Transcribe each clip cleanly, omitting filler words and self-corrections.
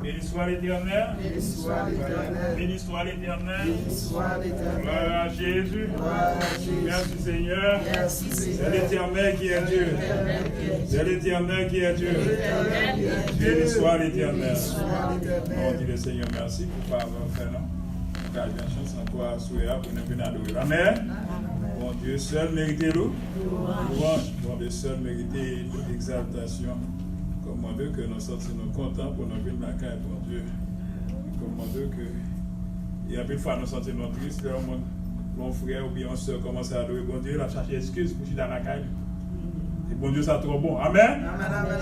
Béni soit l'Éternel. Béni soit l'Éternel. Béni soit l'Éternel. Béni soit l'Éternel. Gloire à Jésus. Gloire à Jésus. Merci Seigneur. Merci C'est Seigneur. l'Éternel qui est Dieu. C'est l'Éternel qui est Dieu. Béni soit l'Éternel. On dit le Seigneur merci pour ne pas avoir fait non. Car j'ai une chance encore à souhaiter pour nous venir adorer. Amen. Bon Dieu seul mérite l'eau. Louange. Bon Dieu seul mérite l'exaltation. Comment Dieu que nous sortons nous contents pour nous venir la caille, bon Dieu. Comment Dieu que. Il y a plus de fois nous sortons nous tristes, mon frère ou bien on soeur commence à adorer bon Dieu, il a cherché excuse pour chiter dans la caille. Et bon Dieu, ça trop bon. Amen.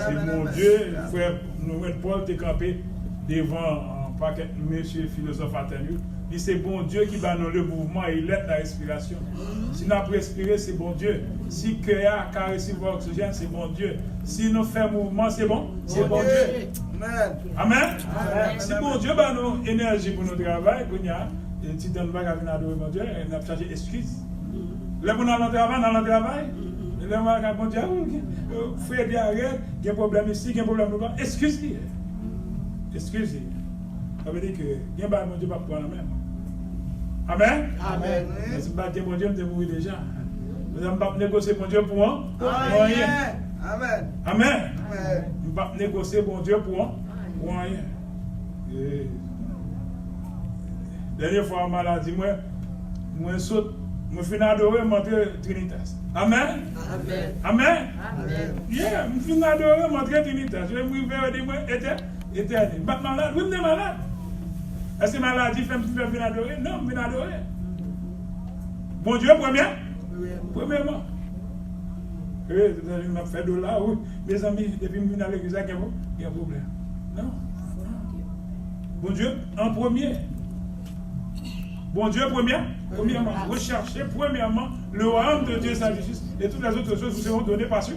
C'est mon Dieu, frère, nous Paul t'es campé devant un paquet de monsieur philosophe atténué. Il c'est bon Dieu qui va nous le mouvement et il aide la respiration. Si nous avons respiré, c'est bon Dieu. Si le cœur a caressé l'oxygène, c'est bon Dieu. Si nous faisons mouvement, c'est bon. C'est bon Dieu. Amen. Si bon Dieu va nous énergie pour notre travail, et si tu ne vas pas venir adorer mon Dieu, on a cherché excuse. Là, nous allons travailler, nous allons travailler. Là, on va dire, frère, il y a un problème ici, il y a un problème là-bas. Excuse-lui. Excuse-lui. Ça veut dire que il y a un bon Dieu pas pour la même. Amen. Amen. Mais si je bon Dieu, je vais mourir déjà. Nous n'allons pas négocier mon Dieu pour rien. Amen. Amen. Nous ne pas négocier mon Dieu pour rien. Dernière fois, en maladie, moi saute, je finis d'adorer mon Dieu Trinitas. Amen. Amen. Amen. Amen. Yeah, je finis d'adorer mon Dieu Trinitas. Je vais me faire dire, éternel. Je suis malade. Oui, je suis malade. Est-ce que maladie fait venir adorer? Non, je viens adorer. Bon Dieu, premièrement. Je m'a fait de là, oui. Mes amis, depuis que je viens à l'église, il y a un problème. Non. Bon Dieu, en premier. Bon Dieu, premièrement. Recherchez premièrement le royaume de Dieu et sa justice. Et toutes les autres choses vous seront données par sur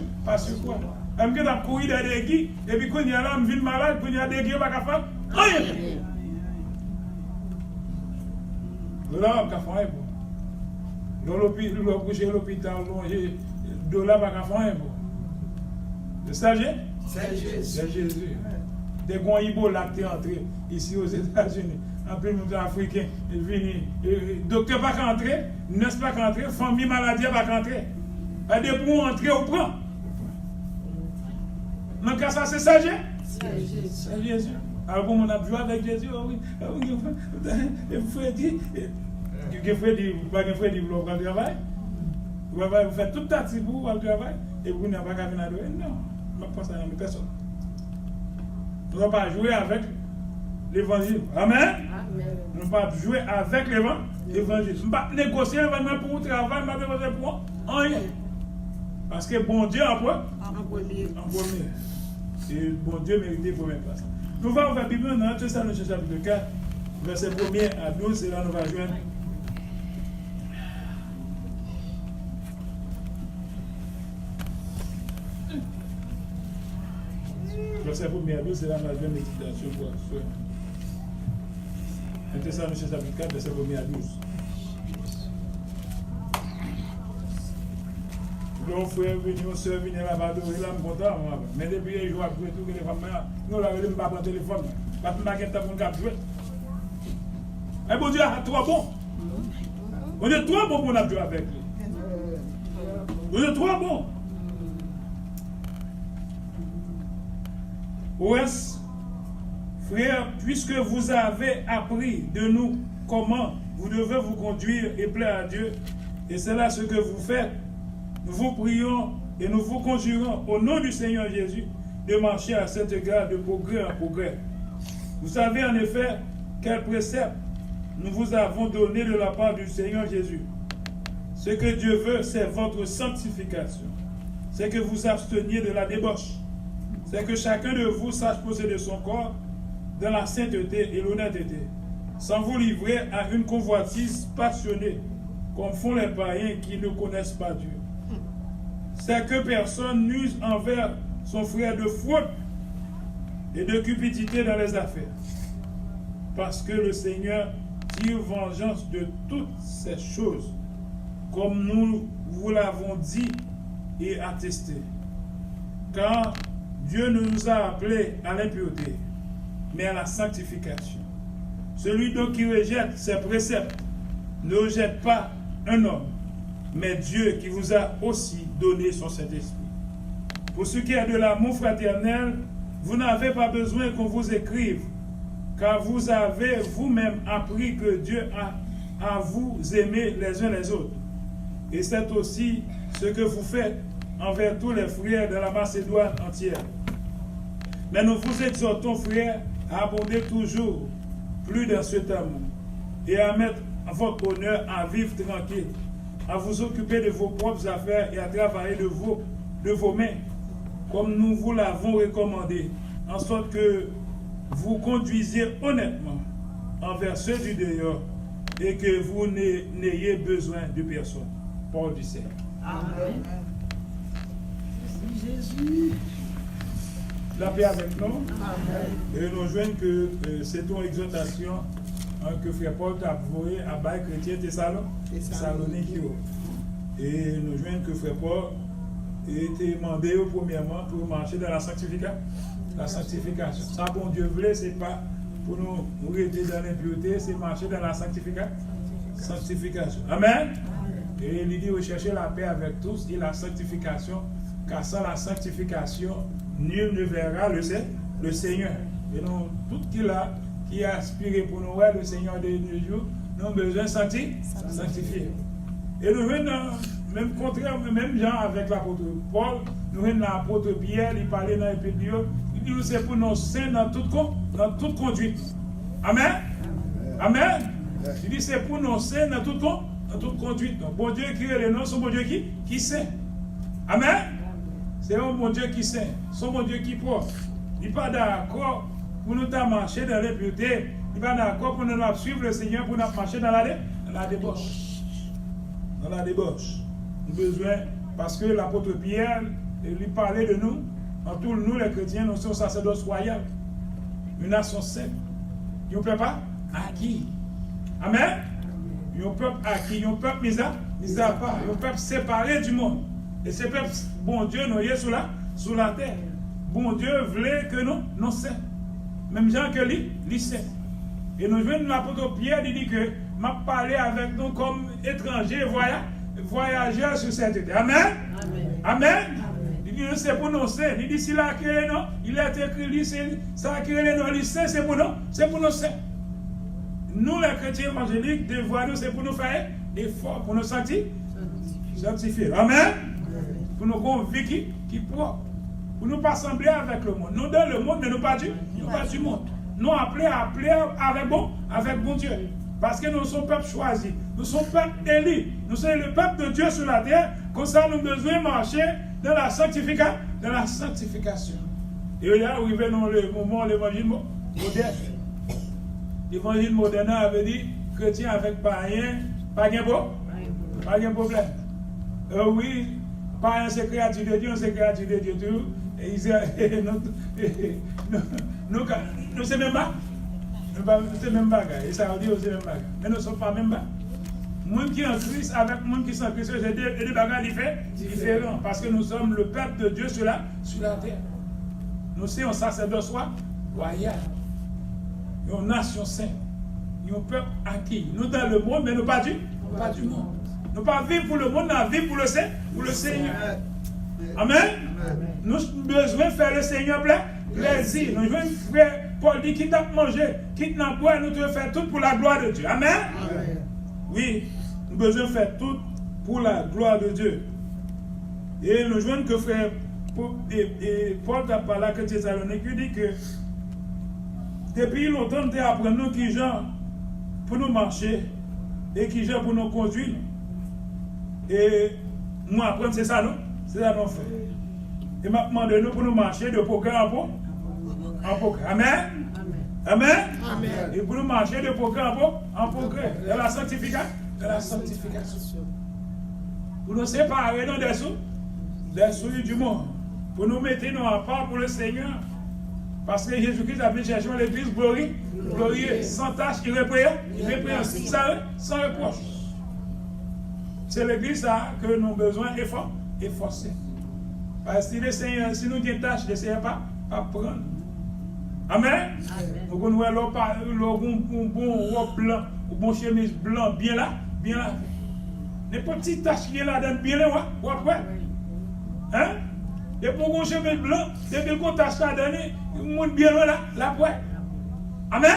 quoi? Je vais courir derrière des guides, et puis quand il y a là, je viens malade, quand il y a des guides, je ne vais pas faire rien. Là, je vais faire rien. L'hôpital, de là, je vais faire rien. C'est Jésus. Des grands Ibola qui sont entrés ici aux États-Unis. En plus, nous Africains, ils viennent. Docteur ne va pas rentrer, nurse pas rentrer, famille maladie va rentrer. Et pour entrer, on prend. Donc, ça, c'est ça, c'est Jésus. Alors, bon, on a joué avec Jésus, oui. Il faut dire, vous avez travail. Vous faites tout ta tribu, vous avez travail, et vous n'avez pas qu'à venir adorer. Non, je ne pense pas à personne. Nous ne pouvons pas jouer avec l'évangile. Amen. Nous ne pouvons pas jouer avec l'évangile. Nous ne pouvons pas négocier l'évangile pour le travail, nous ne pouvons pas pour rien. Parce que bon Dieu en premier. Et bon Dieu mérite la première place. Nous allons faire la Bible dans Thessaloniciens chapitre 4, verset 1er à 12, et là nous allons joindre. Verset 1er à 12, et là nous allons joindre l'explication pour la soeur. Thessaloniciens chapitre 4, verset 1er à 12. Nos frères venus, nos soeurs venus là-bas, là, je suis content. Mais depuis les jours, après tout, les femmes, nous l'avons pas prendre téléphone. Parce que nous n'avons pas de temps pour jouer. Et bon Dieu, trop bon. On est trop bon pour nous jouer avec lui. On est trop bon. Ouais, frères, puisque vous avez appris de nous comment vous devez vous conduire et plaire à Dieu, et c'est là ce que vous faites, nous vous prions et nous vous conjurons au nom du Seigneur Jésus de marcher à cet égard de progrès en progrès. Vous savez en effet quel précepte nous vous avons donné de la part du Seigneur Jésus. Ce que Dieu veut, c'est votre sanctification. C'est que vous absteniez de la débauche. C'est que chacun de vous sache posséder son corps dans la sainteté et l'honnêteté, sans vous livrer à une convoitise passionnée, comme font les païens qui ne connaissent pas Dieu. C'est que personne n'use envers son frère de fraude et de cupidité dans les affaires. Parce que le Seigneur tire vengeance de toutes ces choses, comme nous vous l'avons dit et attesté. Car Dieu ne nous a appelés à l'impureté, mais à la sanctification. Celui donc qui rejette ses préceptes ne rejette pas un homme, mais Dieu qui vous a aussi donné son Saint-Esprit. Pour ce qui est de l'amour fraternel, vous n'avez pas besoin qu'on vous écrive, car vous avez vous-même appris que Dieu a à vous aimer les uns les autres. Et c'est aussi ce que vous faites envers tous les frères de la Macédoine entière. Mais nous vous exhortons, frères, à abonder toujours plus dans cet amour et à mettre votre honneur à vivre tranquille, à vous occuper de vos propres affaires et à travailler de vos mains, comme nous vous l'avons recommandé, en sorte que vous conduisiez honnêtement envers ceux du dehors et que vous n'ayez besoin de personne. Paul du Seigneur. Amen. Jésus. La paix avec nous. Amen. Et nous joignons que c'est une exhortation que Frère Paul t'a voué à Bail Chrétien Thessalonique. Et nous joignons que Frère Paul était demandé premièrement pour marcher dans la sanctification. La sanctification. Ça, bon Dieu voulait, c'est pas pour nous rester dans l'impureté, c'est marcher dans la sanctification. Amen. Et il dit rechercher la paix avec tous et la sanctification, car sans la sanctification, nul ne verra le Seigneur. Et nous, tout qui a aspiré pour nous voir le Seigneur de nos jours, nous avons besoin de sanctifier. Et nous venons, même contraire, même gens avec l'apôtre Paul, nous venons l'apôtre Pierre, il parlait dans l'Épître, il dit c'est pour nos saints dans toute conduite. Amen. Amen. Il dit c'est pour nos saints dans toute conduite. Donc, bon Dieu qui est le nom, son bon Dieu qui sait. Amen. C'est un bon Dieu qui sait, son bon Dieu qui porte. Il n'est pas d'accord pour nous marcher dans l'impureté. Il n'est pas d'accord pour nous suivre le Seigneur, pour nous marcher dans la débauche. Dans la débauche. Nous avons besoin, parce que l'apôtre Pierre, lui parlait de nous, en tous nous les chrétiens, nous sommes sacerdoce royal, une nation sainte. Nous ne pouvons pas acquis. Amen. Nous peuple acquis, nous peuple mis à part, nous peuple séparé du monde. Et ce peuple, bon Dieu, nous y est sous la terre. Bon Dieu voulait que nous sains. Même gens que lui saint. Et nous venons de l'apôtre Pierre, il dit que m'a parlé avec nous comme étrangers, voyageurs sur cette terre. Amen. Amen. Il dit c'est pour nous saints. Il dit s'il a créé nous, il a écrit ça a créé nous, les saints, c'est pour nous saints. Nous les chrétiens évangéliques, devoir nous, c'est pour nous faire effort, pour nous sanctifier. Amen. Pour nous convaincre qui propre. Pour nous pas sembler avec le monde. Nous dans le monde, mais nous pas du monde. Nous appelés avec bon Dieu. Parce que nous sommes peuple choisi. Nous sommes peuple élu. Nous sommes le peuple de Dieu sur la terre. Comme ça, nous avons besoin de marcher dans la sanctification. Et là, arrivé dans le moment de l'évangile moderne. L'évangile moderne avait dit chrétien avec païen, pas de problème. Oui, païen c'est créature de Dieu, c'est créature de Dieu tout. Et Israël, nous c'est même pas. C'est même pas. Et ça veut dire c'est même pas. Mais nous ne sommes pas même pas. Moi qui est en Christ avec moi qui sont en Christ, c'est des bagages différents. Parce que nous sommes le peuple de Dieu sur la terre. Nous sommes un sacerdoce royal. Une nation sainte. Un peuple acquis. Nous dans le monde, mais nous pas du monde. Nous pas vivre pour le monde, nous vivons pour le Seigneur. Amen. Nous avons besoin de faire le Seigneur plaisir. Nous devons faire Paul dit quitte à manger, quitte à boire, nous devons faire tout pour la gloire de Dieu. Amen. Oui, nous avons besoin de faire tout pour la gloire de Dieu. Et nous voyons que frère Paul a parlé à Thessalonique, il dit que depuis longtemps, nous apprenons nous qui gens pour nous marcher et qui gens pour nous conduire. Et moi, apprendre, c'est ça, non? C'est ça, non, fait. Et maintenant, nous pour nous marcher de progrès en progrès. Amen. Amen. Et pour nous marcher de progrès en progrès. De la sanctification. Pour nous séparer des souillures du monde. Pour nous mettre en part pour le Seigneur. Parce que Jésus-Christ a venu chercher l'église glorieuse, sans tâche, irrépréhensible, sans reproche. C'est l'église que nous avons besoin d'efforcer. Parce que le Seigneur, si nous avons des tâches, le Seigneur pas prendre. Amen. Vous connaissez le bon robe blanc, ou bon chemise blanc, bien là. Les petites taches qui sont là, bien là, ouais. Hein? Et pour un chemise blanc, c'est que qu'on tache là, le monde bien là, ouais. Amen.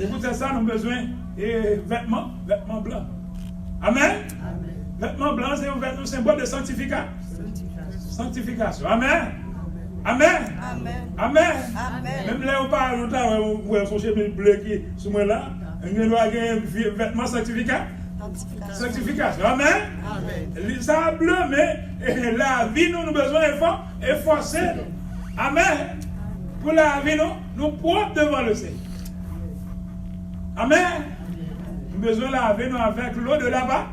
Et pour ça, nous avons besoin de vêtements blancs. Amen. Vêtements blancs, c'est un symbole de sanctification. Amen. Même là, on parle, on a son chemise bleu qui est sur moi là, on a un vêtement sanctification. Amen. Ça bleu, mais la vie, nous avons besoin d'efforcer. Amen. Pour la vie, nous propres devant le Seigneur. Amen. Nous avons besoin de laver nous avec l'eau de la parole.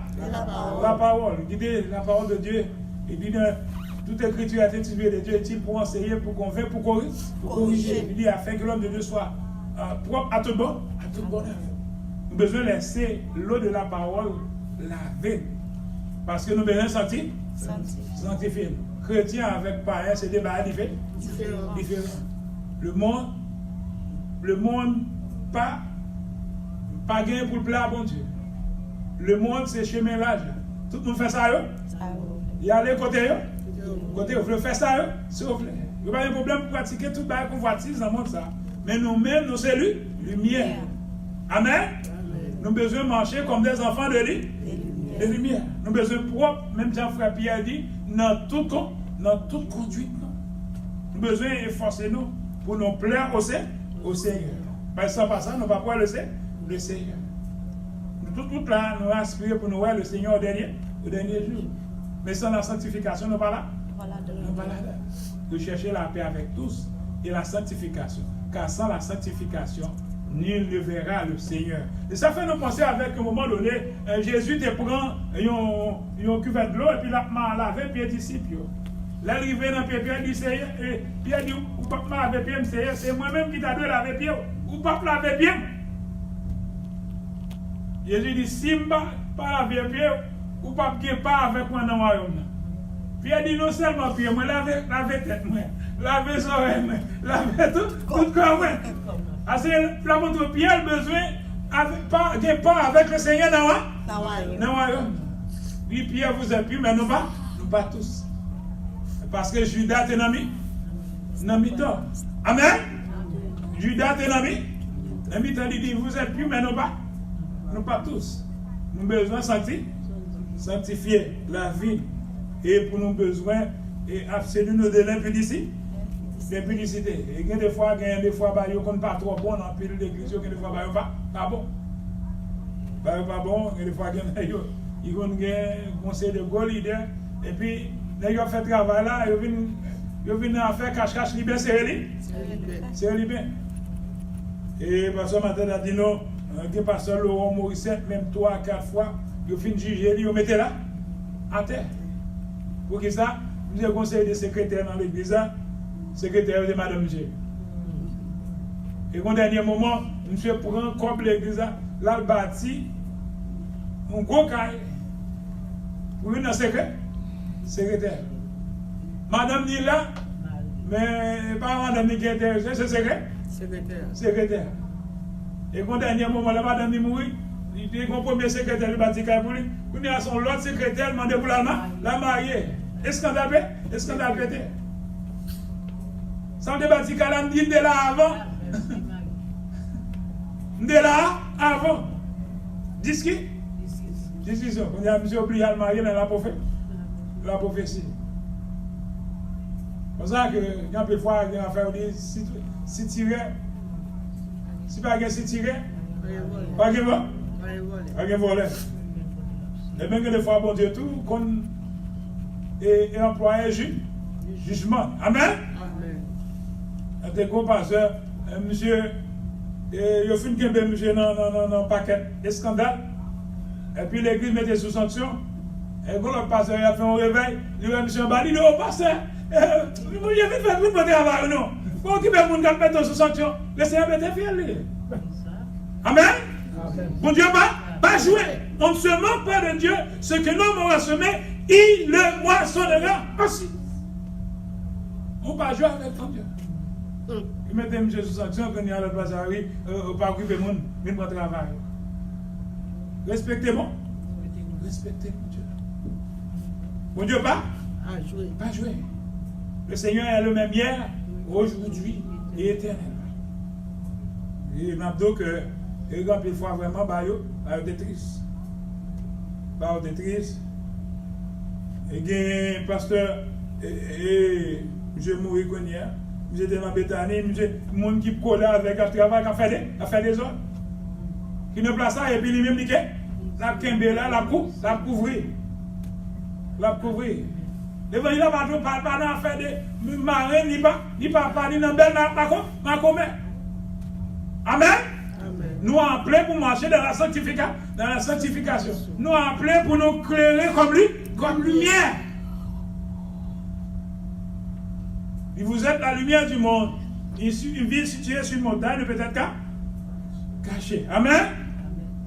La parole de Dieu. Il dit toute écriture est inspirée de Dieu, est-il pour enseigner, pour convaincre, pour corriger. Il dit afin que l'homme de Dieu soit propre à tout bon œuvre. Nous avons besoin de laisser l'eau de la parole laver. Parce que nous avons besoin de sanctifier. Chrétien avec païen, c'est des barres différents. Le monde pas gagné pour le plaire, bon Dieu. Le monde, c'est chemin large. Tout le monde fait ça, il y a les côtés, vous voulez faire ça, s'il vous plaît. Il n'y a pas de problème pour pratiquer tout le convoitise dans le monde, ça. Mais nous-mêmes, nous sommes lumière. Amen. Nous avons besoin de marcher comme des enfants de lumière. Nous avons besoin de propre, même Jean-Frère Pierre dit, dans toute conduite. Nous avons besoin d'efforcer nous pour nous plaire au Seigneur. Parce que sans pas ça, nous ne pouvons pas le Seigneur. Tout là, nous aspirons pour nous voir le Seigneur au dernier jour. Mais sans la sanctification, nous ne sommes pas là. De chercher la paix avec tous et la sanctification. Car sans la sanctification, nul ne verra le Seigneur. Et ça fait nous penser avec un moment donné, Jésus te prend un cuvette de l'eau et puis il a lavé les pieds disciples. L'arrivée dans le Pierre dit Seigneur, et Pierre dit, ou pas laver pied, Seigneur, c'est moi-même qui t'a dû laver pied, ou pas laver pied. Jésus dit, si je ne pas laver pied, ou pas avec moi dans le royaume. Pierre dit, non seulement pied, moi laver tête, laver les oreilles, laver tout corps. La montre Pierre a besoin de pas avec le Seigneur dans le royaume. Oui, Pierre vous a pu, mais nous pas tous. Parce que Judas est dans mi-temps. Amen. Judas est dans mi-temps. Il dit, vous êtes plus, mais nous pas tous. Nous avons besoin de sanctifier la vie. Et pour nous besoin absolument de l'impudicité. Et des fois, ils ne pas trop bon dans le pays de l'église, des fois, ils ne pas bon. Pas bon, des fois, ils ont un conseil de go leader. Et puis, ils ont fait le travail là, ils viennent faire cache-cache libère, c'est libère. Et pasteur Matin a dit non, le pasteur Laurent Morissette, même 3 à 4 fois, ils ont fini juger, ils ont mis là, à terre. Pour que ça, nous avons conseil de secrétaire dans l'église, secrétaire de Madame G. Et au dernier moment, monsieur prend comme l'église, là, bâti, un gros cahier, pour une secrétaire. Madame dit là, mais pas madame qui est intéressée, c'est secrétaire. Et au dernier moment, la madame dit mourir, il dit qu'on premier secrétaire du bâti pour lui, il a son l'autre secrétaire demandé pour la marier. Est-ce qu'on a pété? Sans débat, si on dit de là avant. De là avant. Discussion. On a monsieur oublié à marier dans la prophétie. C'est pour ça que, quand des fois, il y a affaire, on dit, si tirer, si pas si tirer, pas voler. Et bien que des fois, bon Dieu, tout, qu'on est employé jugement. Amen. Un gros pasteur, monsieur, il a fait une monsieur dans un paquet de scandales. Et puis l'église mettait sous sanction. Et quand le pasteur a fait un réveil, il a dit monsieur Bali, il dit oh pasteur, vous avez fait un peu de travail, non? Pour occuper le monde qui mettre sous sanction, le Seigneur était fier. Amen. Bon Dieu, pas jouer. On ne se moque pas de Dieu. Ce que l'homme aura semé, il le moissonnera aussi. On ne va pas jouer avec ton Dieu. Mettez M. sous sanction, quand il y a le bazar, pas occuper le monde, même pour travailler. Respectez-moi. Respectez mon Dieu. Mon Dieu, pas jouer. Pas jouer. Le Seigneur est le même hier, aujourd'hui et éternellement. Et il m'a dit que, il y a une fois vraiment, il est triste. Il est triste. Et il y a un pasteur, et je mourrai comme hier. J'étais dans la Béthanie, le monde qui collait avec un travail, qui a fait des ordres. Qui ne place ça, et puis lui-même dit que la kembe là, la couvrir. La couvrir. L'évangile n'a pas d'affaire de marraine, ni pas ni dans belle ma commerce. Amen. Nous appelons pour marcher dans la sanctification. Nous appelons pour nous éclairer comme lumière. Et vous êtes la lumière du monde. Une ville située sur une montagne ne peut être cachée. Amen.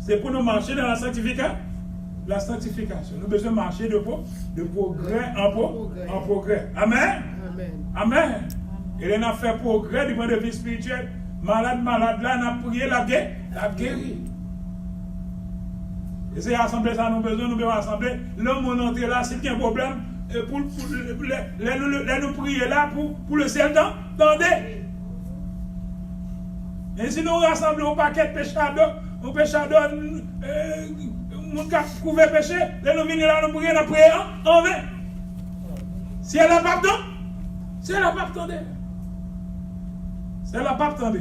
C'est pour nous marcher dans la sanctification. Nous avons besoin de marcher de progrès en progrès. Amen. Amen. Et on a fait progrès du point de vue spirituel. Malade, là, on a prié, la guéri. Et c'est l'assemblée, ça nous avons besoin, nous devons assembler. L'homme, on entre là, c'est qu'il y a un problème. Pour nous prier là pour le ciel temps. Attendez. Et si nous rassemblons au paquet de péchadors, nous couvert péché, là nous venons là, nous prier en vain. Si elle n'a pas de temps, si elle n'a pas de temps, si elle n'a pas de temps.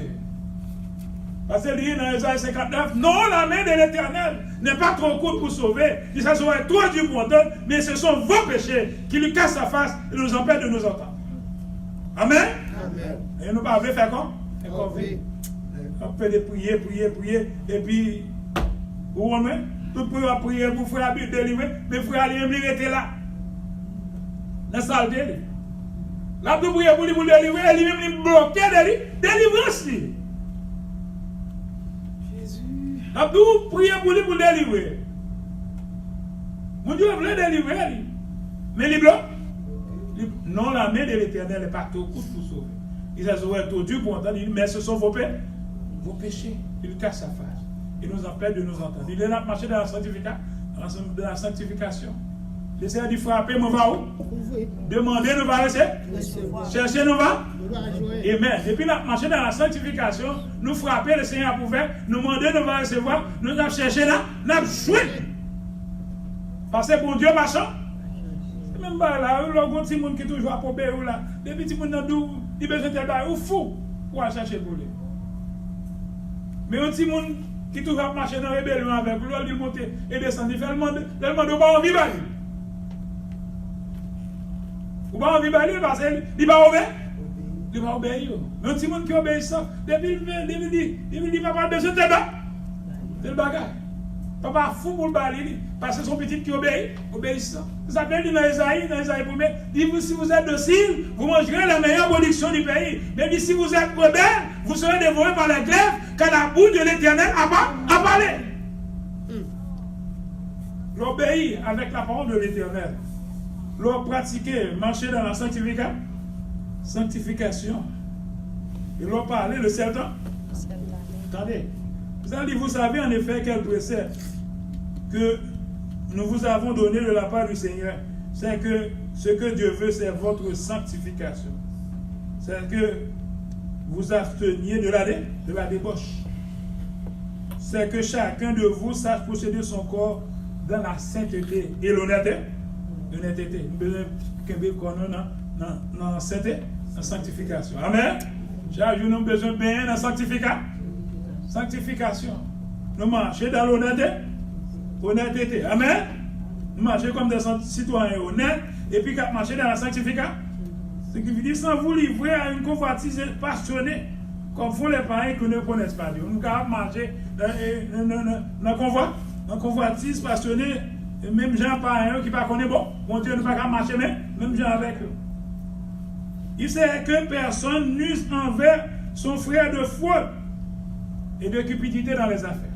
Parce que dit dans Isaïe 59, non, la main de l'Éternel n'est pas trop courte pour sauver, il ça serait trop dur pour entendre, mais ce sont vos péchés qui lui cassent sa face et nous empêchent de nous entendre. Amen. Et nous ne pouvons pas faire quoi? On peut prier, et puis, vous voyez, tout le monde va prier pour frère Bible délivrer, mais frère lui-même était là. Dans la salle de lui. Là, tout prier pour lui délivrer, lui-même bloqué de délivrance. Abdou prier pour lui pour délivrer. Mon Dieu voulait délivrer. Mais il bloque. Non, la main de l'Éternel n'est pas trop courte pour sauver. Il a sauvé tout Dieu pour entendre. Mais ce sont vos péchés. Il casse sa face. Il nous empêche de nous entendre. Il est là marcher dans la sanctification. Le Seigneur dit frapper, nous va où? Demander, nous va rester. Chercher, nous va. Amen. Et puis, nous marcher dans la sanctification, nous frapper, le Seigneur a pouvoir, nous demander, nous va recevoir, nous avons cherché là, nous avons joué. Parce que pour Dieu, machin. Même là, il y a un petit monde qui est toujours à Pobé ou là. Des petits monde dans il besoin de faire ou fou pour aller chercher pour lui. Mais un petit monde qui toujours à marcher dans la rébellion avec lui, il monte et descend, il fait le monde pas envie d'aller. Ou pas envie d'aller parce qu'il va obéir. Il va obéir. Mais un petit monde qui obéit ça, depuis il dit papa besoin de te battre. C'est le bagage. Papa fou pour le balayer parce que son petit qui obéit ça. Ça veut dire dans Isaïe 1, dit si vous êtes docile, vous mangerez la meilleure production du pays. Mais dit si vous êtes rebelle, vous serez dévorés par la glaive, car la bouche de l'Éternel a parlé. L'obéir avec la parole de l'Éternel. L'on pratiquer, marcher dans la sanctification. Et l'on parler le certain. Attendez. Vous savez en effet quel précepte que nous vous avons donné de la part du Seigneur, c'est que ce que Dieu veut, c'est votre sanctification. C'est que vous absteniez de la débauche. C'est que chacun de vous sache posséder son corps dans la sainteté et l'honnêteté. Nous avons besoin dans la sainteté, dans la sanctification. Amen. Nous avons besoin de bien dans la sanctification. Nous marchons dans l'honnêteté. Amen. Nous marchons comme des citoyens honnêtes et puis marcher dans la sanctification. Ce qui veut dire sans vous livrer à une convoitise passionnée, comme font les parents qui ne connaissent pas Dieu. Nous pouvons marcher dans convoitise passionnée, même gens parents qui ne connaissent pas, mon Dieu ne peut pas marcher, même gens avec eux. Il sait que personne n'use envers son frère de fraude et de cupidité dans les affaires.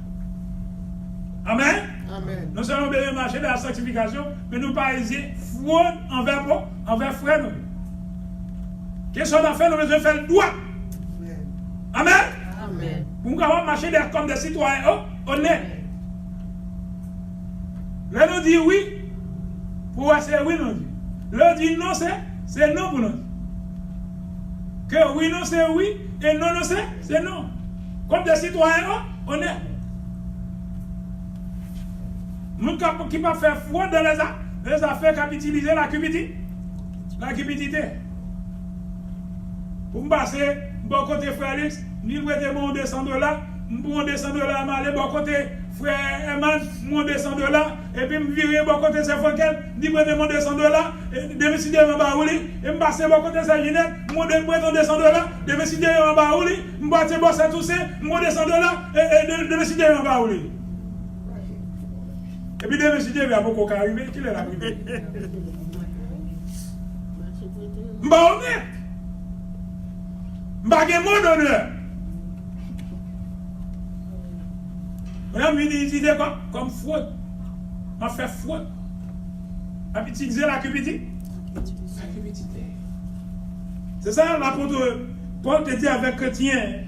Amen. Amen. Nous allons bien marcher dans la sanctification, mais nous pas hésiter fraude envers frère nous. Qu'est-ce qu'on a fait? Nous devons faire le droit. Amen. Amen. Pour nous marcher comme des citoyens honnêtes. Là, nous dit oui, pour c'est oui, nous dit. Là, dit non, c'est non pour nous. Que oui, non, c'est oui, et non, non, c'est non. Comme des citoyens honnêtes. Nous qui ne pas faire fraude dans les affaires, qui utiliser la cupidité. La cupidité. Pour me passer, bon côté frère Alex, ni prêter mon $200, mon $200, m'aller bon côté frère Eman, mon $200, et puis me virer bon côté c'est Fonkel, ni prêter mon $200, et de me décider en bas ou et me passer bon côté c'est Ginette, mon prêter $200, de me décider en bas ou me battre bon c'est Toussaint, mon $200, et de me décider en bas ou et puis de me décider il y a beaucoup qui arriver, qui est la privée. M'ba honnête. M'ba gen mot d'honneur. On a mis utiliser comme fraude. On fait fraude. On a utilisé la cupidité. La cupidité. C'est ça l'apôtre Paul te dit avec chrétien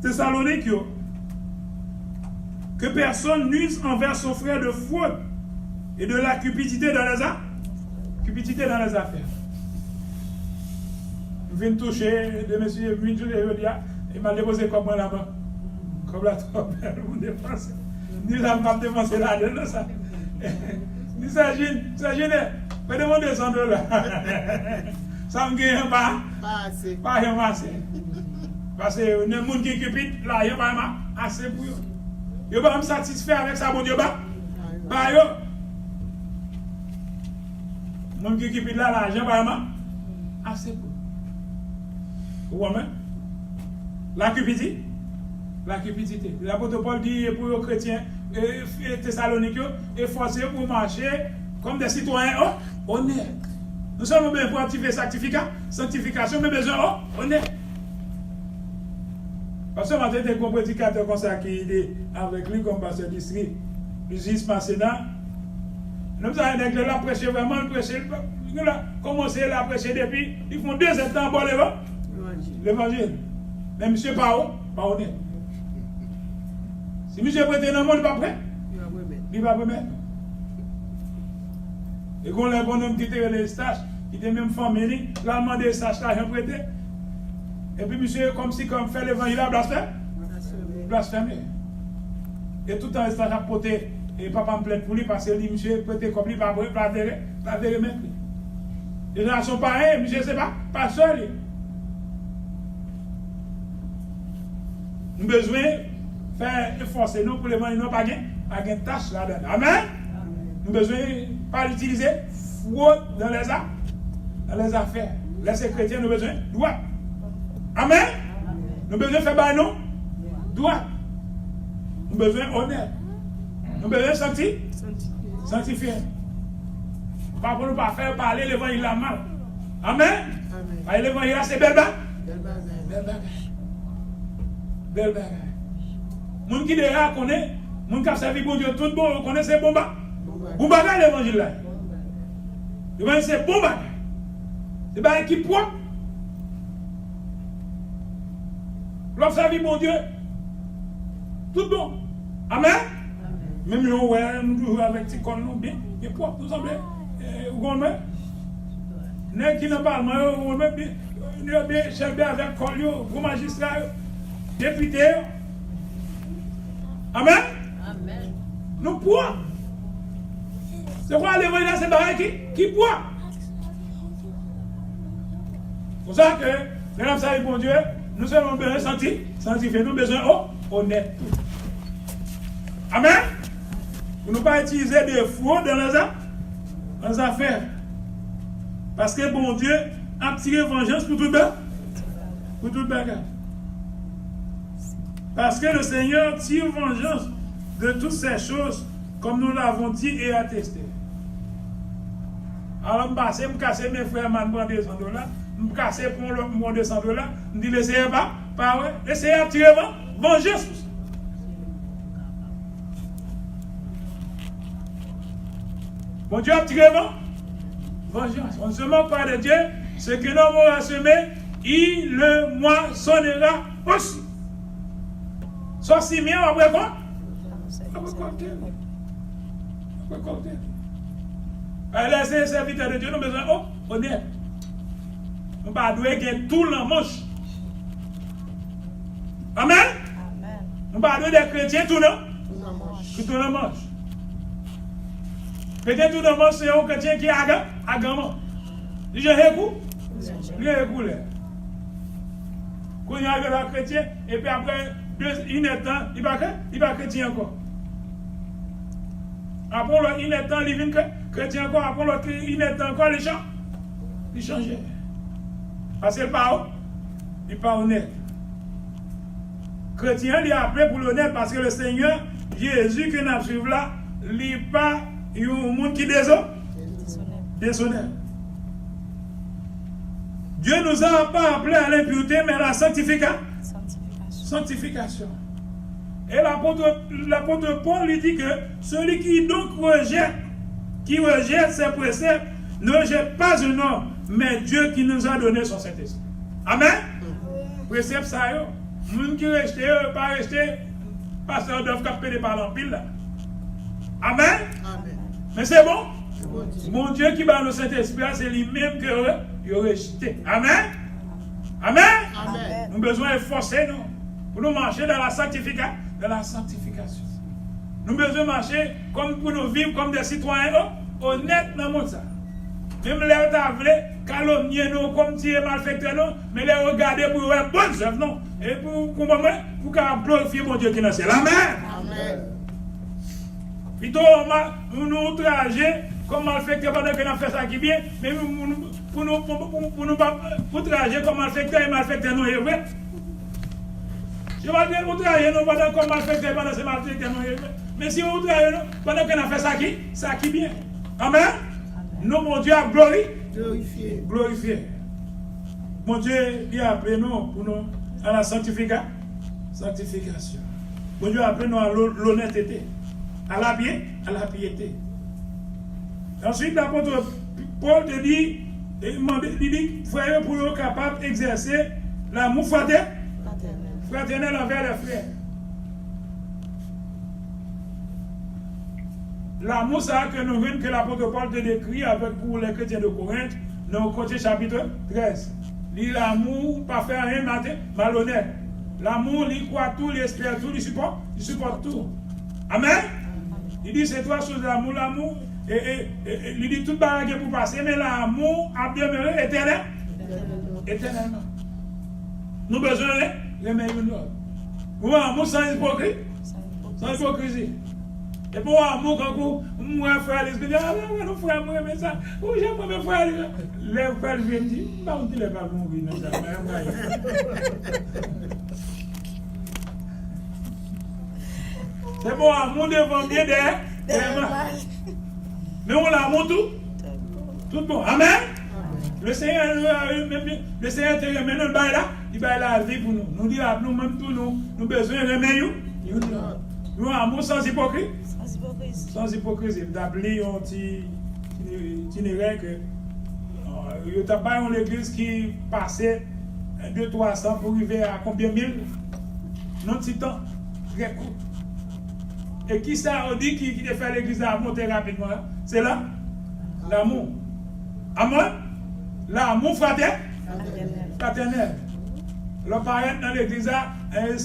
Thessalonique que personne n'use envers son frère de fraude et de la cupidité dans les affaires. Je viens toucher de monsieur, il m'a déposé comme moi là-bas. Comme la trop belle, vous dépensez. Ni là, je ne dépenser là-dedans, ça. Ni ça, je vais demander $100. Ça me gagne pas. Pas assez. Parce que les gens qui cupident, là, il n'y a pas assez pour eux. Il ne va pas me satisfaire avec ça, mon Dieu. Pas yo. Les gens qui cupident là, l'argent, pas assez pour eux. Vous voyez? La cupidité. L'apôtre Paul dit pour les chrétiens Thessaloniques, efforcez pour marcher comme des citoyens honnêtes. Nous sommes bien pour activer sanctification, mais besoin honnête. Parce que maintenant, il y a un prédicateur comme ça qui est avec lui comme pasteur district, Lucis Masséna. Nous avons la prêché vraiment, nous avons commencé à prêcher depuis, ils font 2 ans pour l'évangile. Mais monsieur pas honnête. Si monsieur prête dans le monde, pas prêt, il va remettre. Et quand les bonhommes qui étaient les stages, qui étaient même famille, là, demandé des stages, là, ils prêté. Et puis monsieur, comme fait l'évangile, blasphémé. Et tout le temps, les stages a porté, et papa me plaît pour lui, parce que lui, monsieur, prêté comme lui, pas remettre. Les gens sont pareils, monsieur, c'est pas seul. Nous avons besoin de faire efforcer nous pour les gens qui n'ont pas de tâche là-dedans. Amen. Nous avons besoin de pas utiliser fraude dans les affaires. Les chrétiens, nous avons besoin de droit. Amen. Nous avons besoin de faire non droit. Nous avons besoin honnête. Nous avons besoin de sanctifier. Pas pour nous pas faire parler l'évangile là mal. Amen. Amen. L'évangile là c'est belle bagaille. Belle bagaille. Moun qui déjà connaît, moun qui a servi bon Dieu tout bon, connaît c'est bon bagaille. Bon bagaille l'évangile là. L'évangile c'est bon bagaille. C'est bagaille qui propre. L'homme servi bon Dieu tout bon. Amen. Même nous ouais, nous avec petit con nous bien propre, nous sommes vous comprenez? N'est qui n'a pas on même bien chef avec colio, gros magistrat, député. Amen. Amen. Nous poids. C'est quoi l'évangile là, c'est pareil qui poids. C'est pour ça que les hommes savent bon Dieu, nous sommes besoin de sanctifier, nous besoin honnête. Amen. Pour ne pas utiliser des fraudes dans les affaires. Parce que bon Dieu a tiré vengeance pour tout bagarre. Parce que le Seigneur tire vengeance de toutes ces choses, comme nous l'avons dit et attesté. Alors, je me casse mes frères, je prends $200, je me casse pour mon $200, je dis, laissez pas ouais, laissez tirer vengeance. Bon Dieu a tiré vengeance. On ne se moque pas de Dieu. Ce que l'homme aura semé, il le moissonnera aussi. Soit si bien, après quoi? Après quoi? Alors, c'est serviteur de Dieu, nous avons besoin honnête. Nous ne pouvons pas gagner tout le manche. Amen? Nous ne pouvons pas des chrétiens tout le manche. Chrétien tout le manche, c'est un chrétien qui a gamin. Il a un coup. Quand il y a un chrétien, et puis après, il est temps, il va chrétien encore. Après, il est temps, il vient chrétien encore. Après, il est temps encore, il change. Parce qu'il n'est pas honnête. Chrétien, il est appelé pour l'honnête parce que le Seigneur, Jésus, que nous suivons là, il n'est pas un monde qui est déshonnête. Dieu ne nous a pas appelés à l'impureté, mais à la sanctification. Et l'apôtre Paul lui dit que celui qui donc rejette ses préceptes ne rejette pas un homme, mais Dieu qui nous a donné son Saint-Esprit. Amen. Précepte ça, yo. Moun qui reste, pas rester, pasteur doivent capter des parents pile là. Amen. Mais c'est bon? Mon Dieu qui va nous Saint-Esprit, c'est lui-même que il rejeté. Amen. Nous avons besoin de forcer nous pour nous marcher dans la sanctification. Nous avons besoin de marcher comme pour nous vivre comme des citoyens honnêtes dans le monde. Même les autres calomnier nous comme si les malfaiteurs nous, mais les regarder pour voir bonnes œuvres non. Et pour glorifier mon Dieu qui est dans le ciel. Amen. Plutôt nous outrager comme malfaiteurs pendant que nous faisons ça qui est bien, mais pour outrager comme malfaiteurs et malfaiteurs nous est vrai. Je vais dire outrager nous pendant que malfaiteurs pendant que malfaiteurs nous est vrai. Mais si vous outragez nous pendant que nous faisons ça qui est bien. Amen. Nous, mon Dieu, a glorifié. Mon Dieu, il a appelé nous pour nous à la sanctification. Mon Dieu a appelé nous à l'honnêteté, à la piété. Ensuite, l'apôtre Paul te dit, frère, pour être capable d'exercer l'amour fraternel envers les frères. L'amour, ça que nous venons que l'apôtre Paul te décrit avec pour les chrétiens de Corinthe, dans Colossiens chapitre 13. L'amour, pas faire rien malhonnête. L'amour, il croit tout, il espère tout, il supporte tout. Amen. Il dit c'est trois choses l'amour, et il dit tout barrage pour passer, mais l'amour a demeuré éternellement. Nous avons besoin de remettre une autre. Pour l'amour sans hypocrisie. Et pour l'amour, quand moi, frère, il dit, ah non, non, frère, moi, mais ça, où j'aime mes frères, les frères viennent dire, bah, on dit, les pas mourir, non, ça, c'est bon, l'amour devant bien des mal. Mais on l'amour tout bon. Amen. Le Seigneur te remet nous là, il va la vie pour nous. Nous dit à nous même tout nous besoin de remettre nous amour sans hypocrisie. Sans hypocrisie. D'appeler un petit itinéraire que il y a pas une église qui passait 200-300 pour arriver à combien mille? Non, petit temps, très court. Et qui ça on dit qui fait l'église à monter rapidement? C'est là l'amour. Amen. L'amour fraternel. Le parent dans l'église,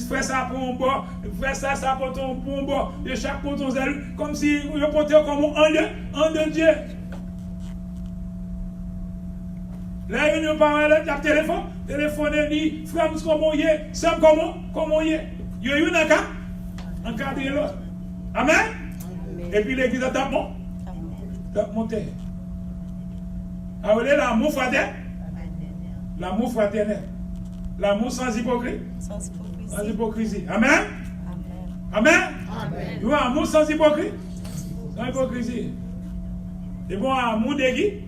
fait ça pour un bord, fait ça pour ton bord, de chaque pour ton zèle, comme si vous portez comme un de Dieu. Là, il y a un parent qui a téléphoné, dit, frère, comment il est, Sam, comment il est. Il y a eu un cas de l'autre. Amen. Et puis l'église a monté. Alors, l'amour fraternel. L'amour sans hypocrisie. Amen. Il y a un amour sans hypocrisie. Et bon, un amour déguisé.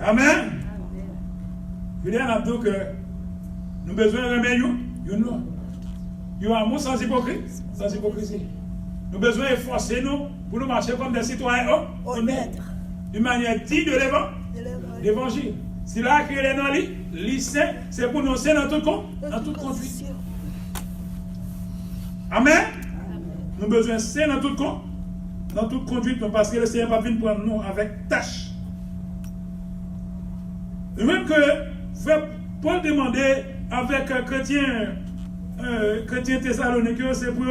Amen. Je dis à nous que nous avons besoin de remettre il y a un amour sans hypocrisie. Nous avons besoin de forcer nous pour nous marcher comme des citoyens honnêtes. D'une manière digne de l'évangile. Si là, qu'il est dans lycée, c'est pour nous dans toute conduite. Amen. Nous avons besoin de saint dans toute conduite, parce que le Seigneur va venir prendre nous avec tâche. Et même que Paul demandait avec chrétien thessalonique, c'est pour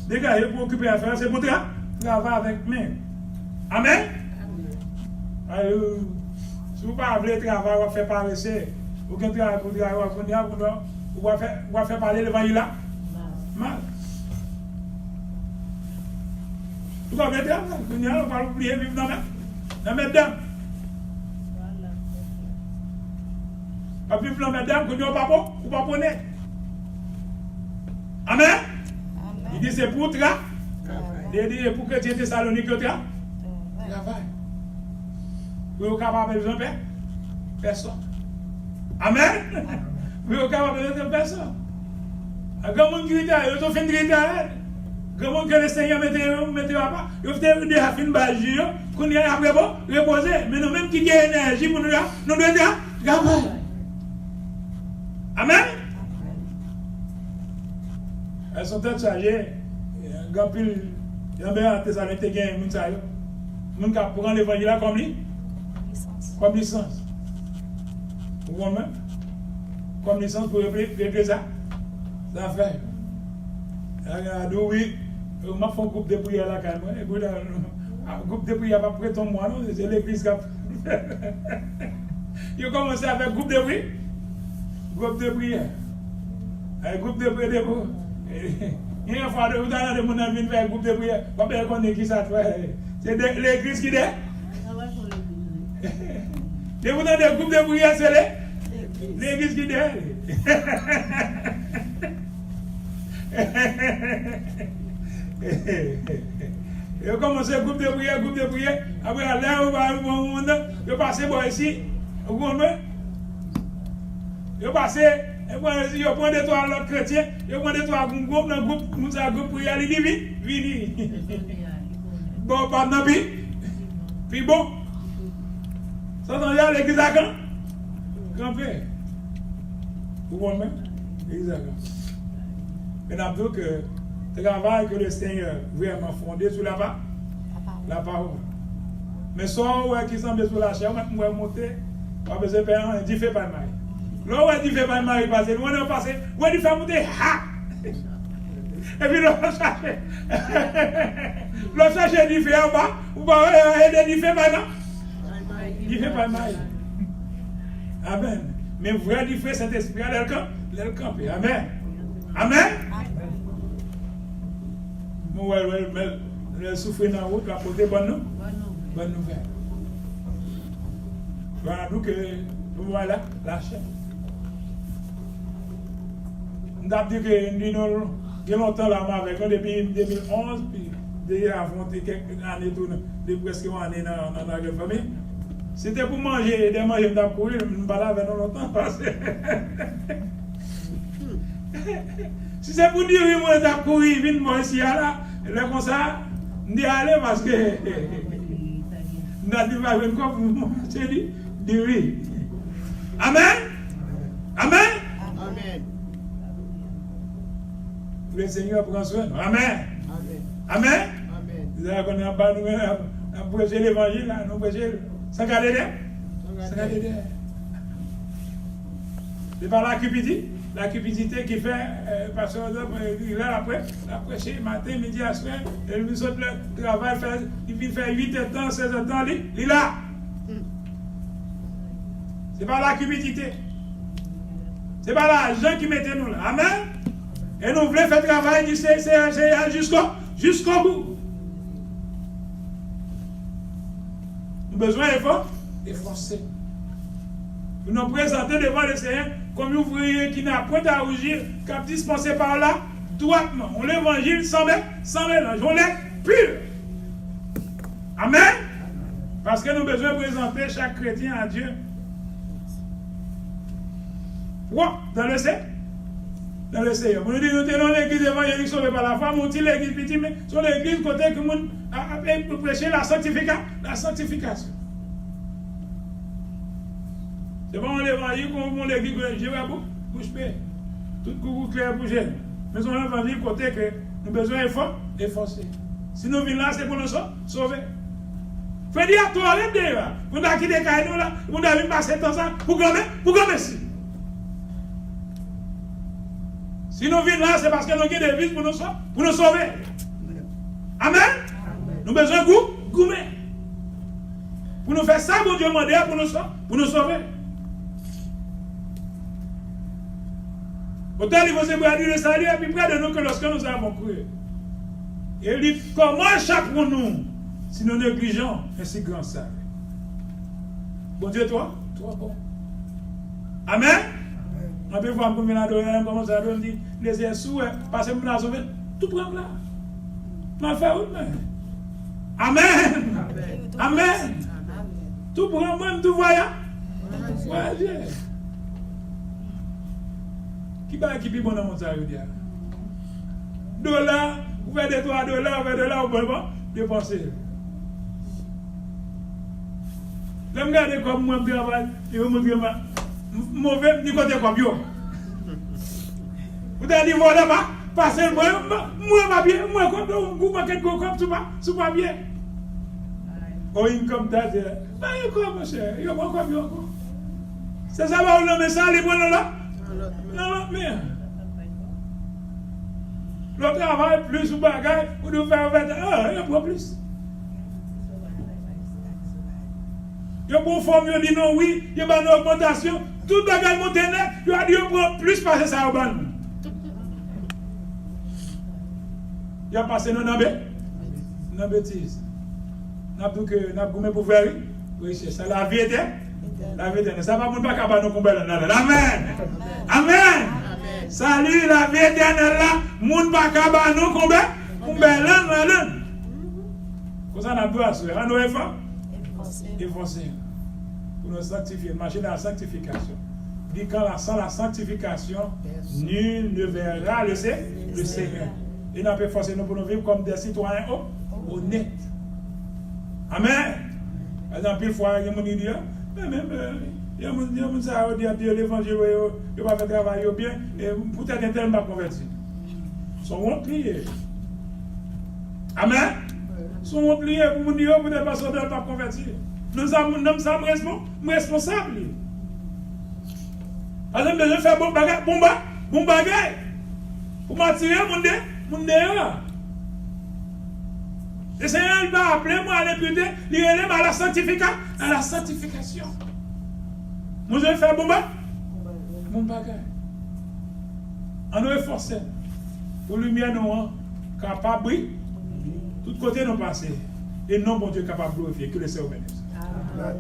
dégager, pour occuper l'affaire, c'est pour travailler avec main. Amen. Si vous ne voulez pas travailler, vous faire paraître, vous ne pouvez faire parler l'évangile là. Mal. Vous ne pouvez pas faire, vous va oublier vivre dans la mesdames. Pas vivre dans la mesdames, vous ne pouvez pas connaître. Amen. Il dit c'est pour toi. Il dit pour que tu es Thessalonique, tu travailles. Vous êtes capable de besoin de personne. Amen. Vous êtes capable de besoin de personne. Quand vous avez fait un critère, quand le Seigneur mettez à part, vous avez déjà fait une base, vous avez après reposer. Mais nous même qui avons énergie pour nous, nous devons travailler. Amen. Elles sont toutes chargées. Quand il y a un Thessalonique qui a un gens qui prennent l'évangile comme licence. Vous comprenez? Comme licence pour régler ça. Ça fait. Oui, on m'a fait un groupe de prière là quand même. Un groupe de prière pas près ton mois, non? C'est l'église qui a fait. Ils ont commencé avec un groupe de prière. Groupe de prière. Un groupe de prière. Il y a une fois, vous avez des gens qui faire un groupe de prière. Pas bien qu'on est qui ça fait. C'est l'église qui est. Et vous avez des groupes de prière, c'est l'église qui est. Et vous commencez groupe de prière. Après, là, vous passez par ici. Vous comprenez? Vous passez. Vous prenez des trois l'autre chrétien. Vous prenez des trois groupes. Dans le groupe, vous avez un groupe prière. Il dit, vini. Bon, pas de puis bon. Ça, c'est à l'église à quand? Grand-père. Vous comprenez? Exactement. Mais nous avons dit que le travail que le Seigneur vraiment fondé sur la parole. Mais soit qui semble sur la chair, on va monter, on va besoin de faire un diffé par maille. Là, on va diffé par maille, parce que nous on est passé, on va faire monter, ha! Et puis, l'on cherche diffé en bas, ou pas aider diffé par maille. Diffé par maille. Amen. Mais vrai diffé, cet esprit, elle campe. Amen. Amen. Mais le souffrir dans la route, la porter bonne nouvelle. Voilà, donc, voilà, la chaîne. Nous avons dit que nous avons longtemps là avec nous depuis 2011, puis déjà avant quelques années, depuis presque une année dans la famille. C'était pour manger, de manger, nous avons couru, nous ne parlons pas avec nous longtemps parce que. Si c'est pour dire oui, moi, j'ai couru, je viens ici, là, comme ça, je dis allez parce que. Nous avons dit, va venir quoi pour manger, dis oui. Amen. Amen. Amen. Le Seigneur prend soin. Amen. Amen. Nous avons prêché l'évangile, nous avons prêché sans garder d'air. Sans garder d'air. C'est pas la cupidité qui fait, parce qu'il a la prêché matin, midi, à soir, et lui saute le travail, il vient faire 8 ans, 16 ans, il est là. C'est pas la cupidité. C'est pas l'argent qui mettait nous là. Amen. Et nous voulons faire travail jusqu'au bout. Nous avons besoin d'efforcer. Nous nous présentons devant le Seigneur comme un ouvrier qui n'a point à rougir, qui a dispensé par là, droitement. On l'évangile sans mélange. On est pur. Amen. Parce que nous avons besoin de présenter chaque chrétien à Dieu. Pourquoi? Dans le Seigneur. Dans le Seigneur. Nous disons, nous tenons l'église évangélique sauvée par la foi, nous disons l'église petite, mais sur l'église côté que nous avons prêché la sanctification. C'est bon l'évangile, comme on l'église, je vais bouche bée. Tout coucou clair bouger. Mais son évangile côté que nous avons besoin d'efforcer. Si nous venons là, c'est pour nous sauver. Fais dire à toi, arrête de là. Vous avez quitté les cailloux là, vous avez passé temps ça pour gommer si. Si nous venons là, c'est parce que nous avons des vies pour nous sauver. Amen. Nous avons besoin de gommer. Pour nous faire ça, mon Dieu demandé pour nous sauver. Autant il faut se brader le salut et puis près de nous que lorsque nous avons cru. Et il dit, comment échapperons-nous si nous négligeons un si grand salut? Bon Dieu, toi bon. Amen. On peut voir comme il a donné, comment ça donne, dit, les yeux sous, parce que nous avons sauvé, tout prend là. On fait autre. Amen. Amen. Tout prend moi, tout voyant. Voyez. Qui va qui bon dans mon salaire? $, vous faites des $, vous faites $, vous pouvez dépenser. Je regarde comme moi, je travaille, et vous me dites, mauvais, du côté comme yo. Vous avez dit, voilà, passez moi, ma bien, moi, comme vous marquez comme pas bien. Oh, comme ça, c'est quoi, mon cher? Il y a pas comme yo. C'est ça, va, on nomme ça, les bons là? Non, mais. Le travail, plus ou bagaille, vous devez faire 20 ans, il y a pas plus. Il y a une bonne forme, il dit non, oui, il y a une augmentation. Tout bagaille monte net, il a dit on prend plus parce que ça va. Il a passé dans la bêtise. Nous avons dit que nous avons pour faire. Oui, c'est ça, la vie était. La vie éternelle. Ça va pas qu'à nous combattre. Amen. Amen. Salut, la vie éternelle là. Moun pas qu'à nous combattre. Comme ça, on a besoin de se faire. On doit efforcer. Pour nous sanctifier. Marcher dans la sanctification. Dit quand sans la sanctification, nul ne verra le Seigneur. Et nous peut forcer nous pour nous vivre comme des citoyens honnêtes. Amen. Par exemple, une fois, il y a mon idée. Mais même, il y a mon ça dit à Dieu, l'évangile, il va faire travailler bien, et peut-être un tel m'a converti. Son honte lié. Amen. Son honte lié pour me dire, peut-être pas sortir pas converti. Nous sommes responsables. Par exemple, je fais bon bagage, pour m'attirer mon dehors. Le Seigneur va appeler moi à l'éputer, il relève à la sanctification. Nous devons faire bon bagage. On doit forcer. Pour lumière nous capable de tout côté nous passer. Et non, bon Dieu, capable de glorifier. Que le Seigneur bénisse. Amen.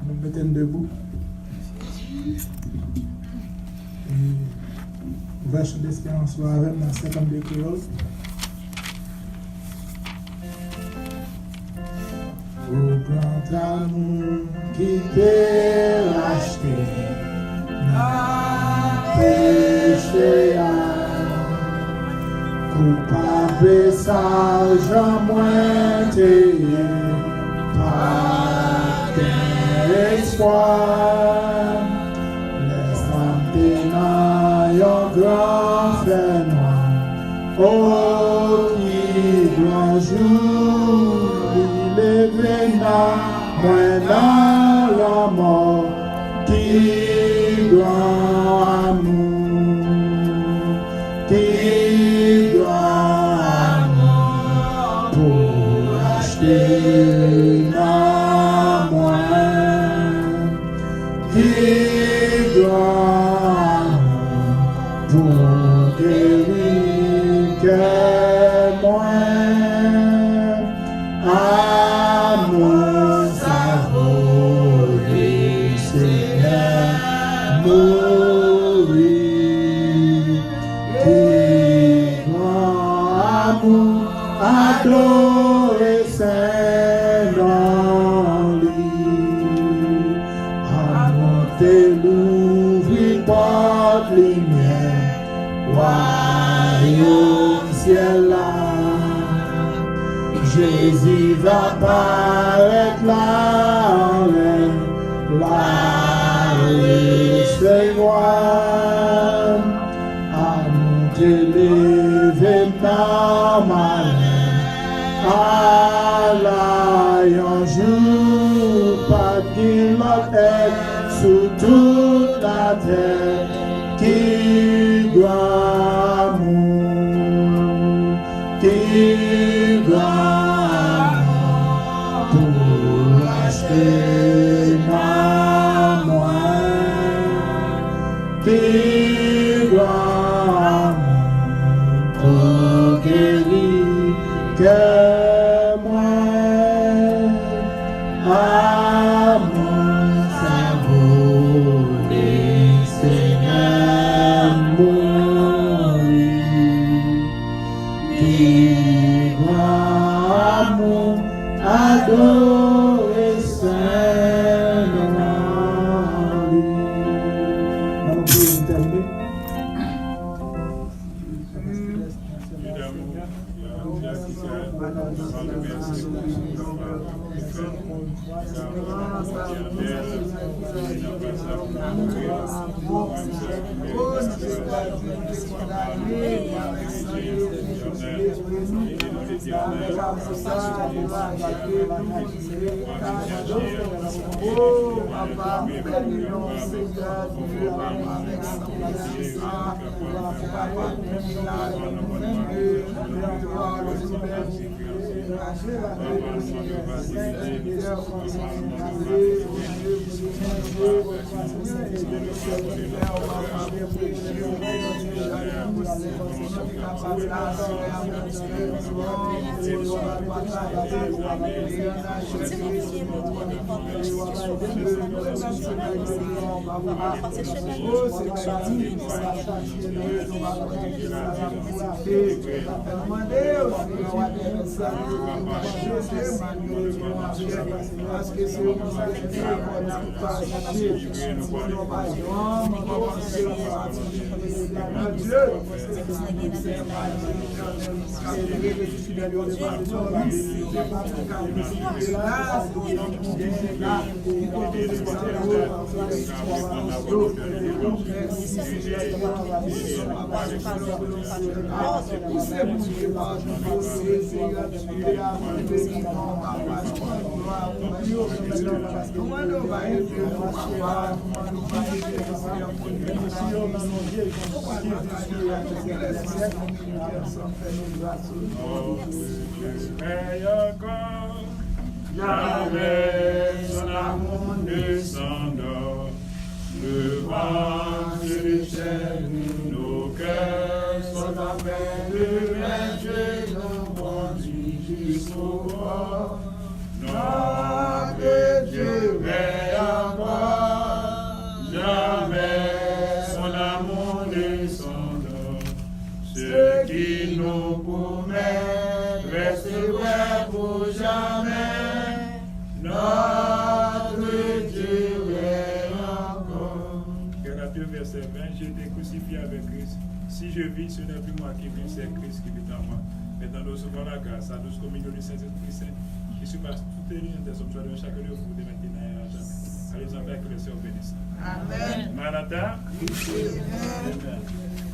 Nous mettons debout. Verset d'espérance soit avec dans 52 créoles. Au grand amour qui t'est racheté, n'a péché coupable sage à moins t'ayé, par espoir. Yon grand frère noir, oh qui grand jour, il est venu moins dans la mort, qui grand amour, qui grand amour, pour acheter la moi, qui grand pour guérir que moi, amour savoureux, Seigneur, mourir, qui grand amour, adoré Saint dans lui, amour te l'ouvrir porte lumière. Royaume ciel là, Jésus va paraître là, c'est moi, à nous t'élever dans ma main, à un jour, pas qu'il m'aide sous toute la terre, qui doit mourir, qui doit pour acheter ma moelle, qui doit pour guérir que moi, à mon cerveau, les Seigneur mourir, qui doit mon adorer Saint-Nom. On peut terminer. Yahweh, son amour descendant, le vent sur le ciel, nos cœurs sont en paix de mettre nos bandits jusqu'au bord. Notre Dieu veille encore, jamais son amour descendant. Ce qui nous promet, reste vrai pour jamais. Notre Dieu est encore. Galates verset 20, j'ai été crucifié avec Christ. Si je vis, ce n'est plus moi qui vis, c'est Christ qui vit en moi. Maintenant, nous recevons la grâce, la douce communion du Saint-Esprit Saint, qui surpasse toutes les lignes des hommes, soit de chacun de vous, de maintenant et à jamais. Allez-en avec que le Seigneur bénisse. Amen. Maranatha. Amen.